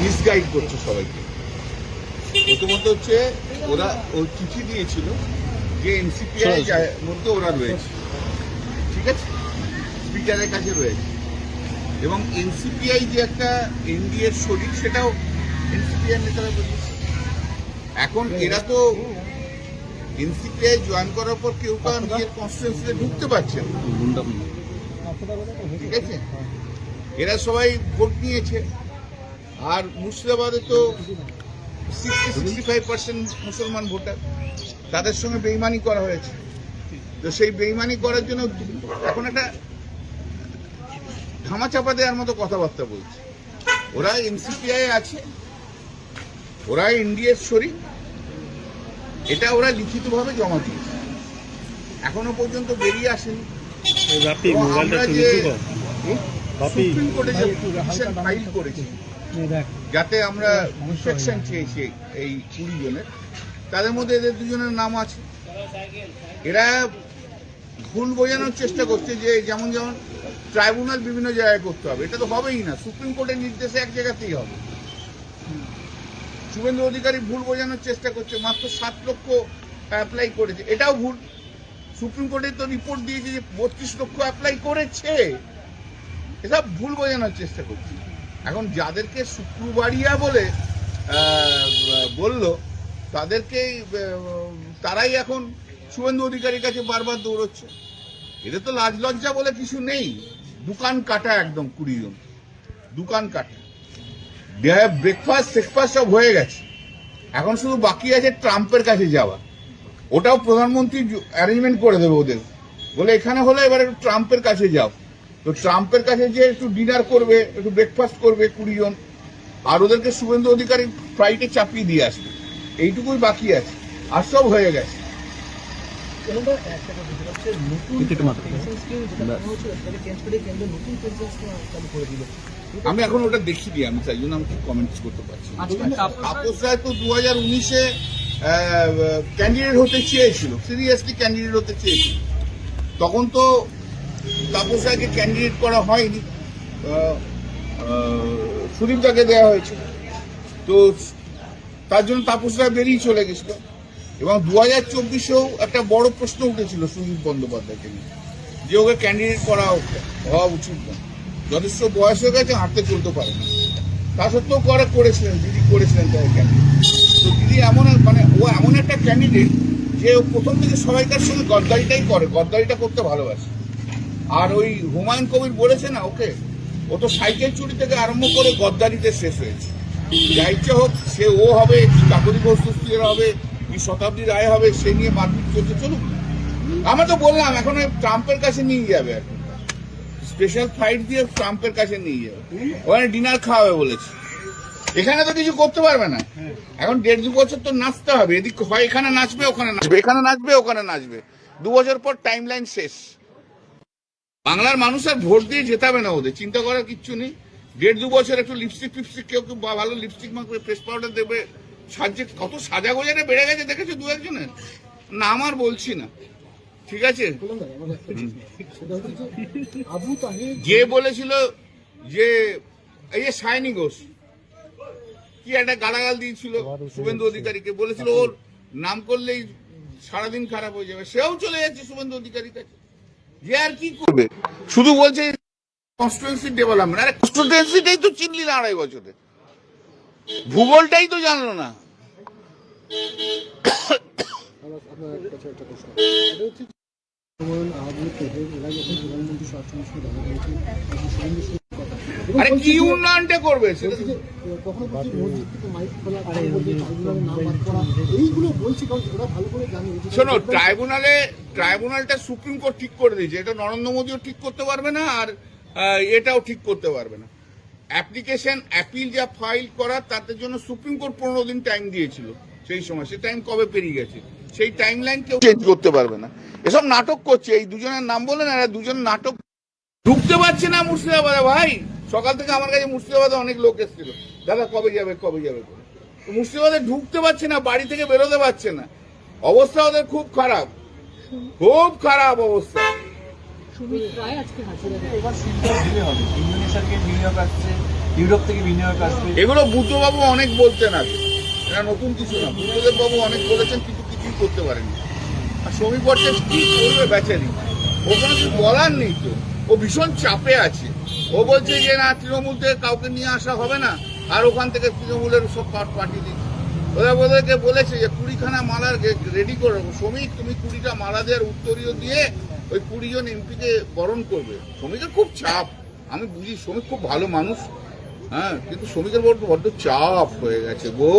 Misguide করছে সবাইকে। প্রথমত হচ্ছে ওরা ওই চিঠি দিয়েছিল যে এনসিপিআই মধ্যে ওরা রয়েছে, ঠিক আছে, স্পিকারের কাছে রয়েছে, এবং এনসিপিআই যে একটা এনডিএর শরিক সেটাও এনসিপিআই নেতারা বলেছে। এখন এরা তো এনসিপিআই জয়েন করার পর কেউ কারো নিজের কনস্টিটিউয়েন্সিতে ঢুকতে পারছে না, ঠিক আছে। এরা সবাই ভোট নিয়েছে, আর মুর্শিদাবাদে তো 65% মুসলমান ভোটার, তাদের সঙ্গে বেইমানি করা হয়েছে। তো সেই বেইমানি করার জন্য এখন একটা ধামাচাপা দেওয়ার মতো কথাবার্তা বলছে। ওরা এনসিপিআই আছে, ওরা এনডিএর শরিক, এটা ওরা লিখিতভাবে জমা দিয়েছে, এখনো পর্যন্ত বেরিয়ে আসেনি। আমরা যে সুপ্রিম কোর্টে যে পিটিশন ফাইল করেছি যাতে আমরা ডিফেকশন চেয়েছি এই 20 জনের, তাদের মধ্যে এদের দুজনের নাম আছে। এরা ভুল বোঝানোর চেষ্টা করছে যে যেমন যেমন ট্রাইব্যুনাল বিভিন্ন জায়গায় করতে হবে, এটা তো হবেই না, সুপ্রিম কোর্টের নির্দেশে এক জায়গাতেই হবে। শুভেন্দু অধিকারী ভুল বোঝানোর চেষ্টা করছে, মাত্র 7 লক্ষ অ্যাপ্লাই করেছে, এটাও ভুল। সুপ্রিম কোর্টে তো রিপোর্ট দিয়েছে যে 32 লক্ষ অ্যাপ্লাই করেছে, এসব ভুল বোঝানোর চেষ্টা করছে। এখন যাদেরকে শুক্রবারিয়া বলে বলল তাদেরকেই, তারাই এখন শুভেন্দু অধিকারীর কাছে বারবার দৌড়চ্ছে। এদের তো লাজ লজ্জা বলে কিছু নেই, দোকান কাটা একদম 20 জন, দোকান কাটা। ব্রেকফাস্ট সেকফাস্ট সব হয়ে গেছে, এখন শুধু বাকি আছে ট্রাম্পের কাছে যাওয়া, ওটাও প্রধানমন্ত্রী অ্যারেঞ্জমেন্ট করে দেবে ওদের, বলে এখানে হলে এবার একটু ট্রাম্পের কাছে যাও। তো ট্রাম্পের কাছে যে একটু ডিনার করবে, একটু ব্রেকফাস্ট করবে 20 জন, আর ওদেরকে শুভেন্দু অধিকারী ফ্লাইটে চাপিয়ে দিয়ে আসবে, এইটুকুই বাকি আছে, আর সব হয়ে গেছে। আমি এখন ওটা দেখিনি, আমি তাই জন্য আমি কমেন্টস করতে পারছি। তাপস রায় তো 2019-এ ক্যান্ডিডেট হতে চেয়েছিল, সিরিয়াসলি ক্যান্ডিডেট হতে চেয়েছিল, তখন তো তাপস রায়কে ক্যান্ডিডেট করা হয়নি, সুদীপদাকে দেওয়া হয়েছিল, তো তার জন্য তাপস রায় বেরিয়ে চলে গেছিল। এবং 2024-এও একটা বড় প্রশ্ন উঠেছিল সুদীপ বন্দ্যোপাধ্যায়কে নিয়ে, যে ওকে ক্যান্ডিডেট করা হওয়া উচিত না, যথেষ্ট বয়স হয়ে গেছে, হাঁটতে চলতে পারে না। তা সত্ত্বেও করেছিলেন, দিদি করেছিলেন তাদের ক্যান্ডিডেট। তো দিদি এমন ও এমন একটা ক্যান্ডিডেট যে প্রথম থেকে সবাইকার সঙ্গে গদ্দারিটাই করে, গদ্দারিটা করতে ভালোবাসে। আর ওই হুমায়ুন কবির বলেছে না ওকে, ও তো সাইকেল চুরি থেকে আরম্ভ করে গদ্দারিতে শেষ হয়েছে। যা ইচ্ছা হোক, সে ও হবে, কাকতি ঘোষের হবে, কি শতাব্দী রায় হবে, সে নিয়ে মারপিট চলছে, চলুক। আমরা তো বললাম এখন ট্রাম্পের কাছে নিয়ে যাবে, এখন স্পেশাল ফ্লাইট দিয়ে ট্রাম্পের কাছে নিয়ে যাবে, ওখানে ডিনার খাওয়াবে বলেছে। এখানে তো কিছু করতে পারবে না, এখন 1.5-2 বছর তো নাচতে হবে, এদিক হয় এখানে নাচবে, ওখানে নাচবে, এখানে নাচবে, ওখানে নাচবে, 2 বছর পর টাইম লাইন শেষ। বাংলার মানুষ আর ভোট দিয়ে জেতাবে না, ওদের চিন্তা করার কিচ্ছু নেই। 1.5-2 বছর একটু লিপস্টিক ফিপস্টিক, কেউ কেউ ভালো লিপস্টিক মাখবে, ফেস পাউডার দেবে, সাজে কত সাজা গোজারে বেড়ে গেছে দেখেছো 2-1 জনের নাম আর বলছি না, ঠিক আছে। যে বলেছিল যে এই যে সায়নী ঘোষ কি একটা গালাগাল দিয়েছিল শুভেন্দু অধিকারীকে, বলেছিল ওর নাম করলেই সারাদিন খারাপ হয়ে যাবে, সেও চলে যাচ্ছে শুভেন্দু অধিকারীর কাছে। যে আর কি করবে, শুধু বলছে কনস্টিটিউয়েন্সি ডেভেলপমেন্ট। আরে কনস্টিটিউয়েন্সিটাই তো চিনলি না 2.5 বছরে, ভূগোলটাই তো জানলো না। আরে কি উন্নয়নটা করবে, শোনো, ট্রাইব্যুনালটা সুপ্রিম কোর্ট ঠিক করে দিয়েছে, এটা নরেন্দ্র মোদীও ঠিক করতে পারবে না, আর এটাও ঠিক করতে পারবে না। অ্যাপ্লিকেশন অ্যাপিল যা ফাইল করা, তাদের জন্য সুপ্রিম কোর্ট 15 দিন টাইম দিয়েছিল, সেই সময় সে টাইম কবে পেরিয়ে গেছে, সেই টাইম লাইন কেউ চেঞ্জ করতে পারবে না। এসব নাটক করছে, এই দুজনের নাম বলে না, এরা দুজন নাটক। ঢুকতে পারছে না মুর্শিদাবাদে, ভাই সকাল থেকে আমার কাছে মুর্শিদাবাদে অনেক লোক এসেছিল, দাদা কবে যাবে কবে যাবে করে। মুর্শিদাবাদে ঢুকতে পারছে না, বাড়ি থেকে বেরোতে পারছে না, অবস্থা ওদের খুব খারাপ, খুব খারাপ অবস্থা। সুমিত রায় আজকে হাজিরা, এবার সিদ্ধান্ত দিলে হবে, ইন্দোনেশিয়াকে নিয়োগ আসছে, ইউরোপ থেকে বিনিয়োগ আসবে। এগুলো বুদ্ধবাবু অনেক বলতেন আগে, এটা নতুন কিছু না। বুদ্ধদেব বাবু অনেক বলেছেন, কিন্তু কিছুই করতে পারেনি। আর শ্রমিক ভট্টাচার্য কি করবে বেচারি, ওখানে কিছু বলার নেই তো। ও ভীষণ চাপে আছে। ও বলছে যে না, তৃণমূল থেকে কাউকে নিয়ে আসা হবে না, আর ওখান থেকে তৃণমূলের সব পার্টি দিই। ওদেরকে বলেছে যে 20খানা মালা রেডি করে রাখো। শ্রমিক, তুমি 20টা মালা দেওয়ার উত্তরীয় দিয়ে ওই 20 জন এমপিকে বরণ করবে। শ্রমিকের খুব চাপ, আমি বুঝি। শ্রমিক খুব ভালো মানুষ, হ্যাঁ, কিন্তু শ্রমিকের বড্ড চাপ হয়ে গেছে গো।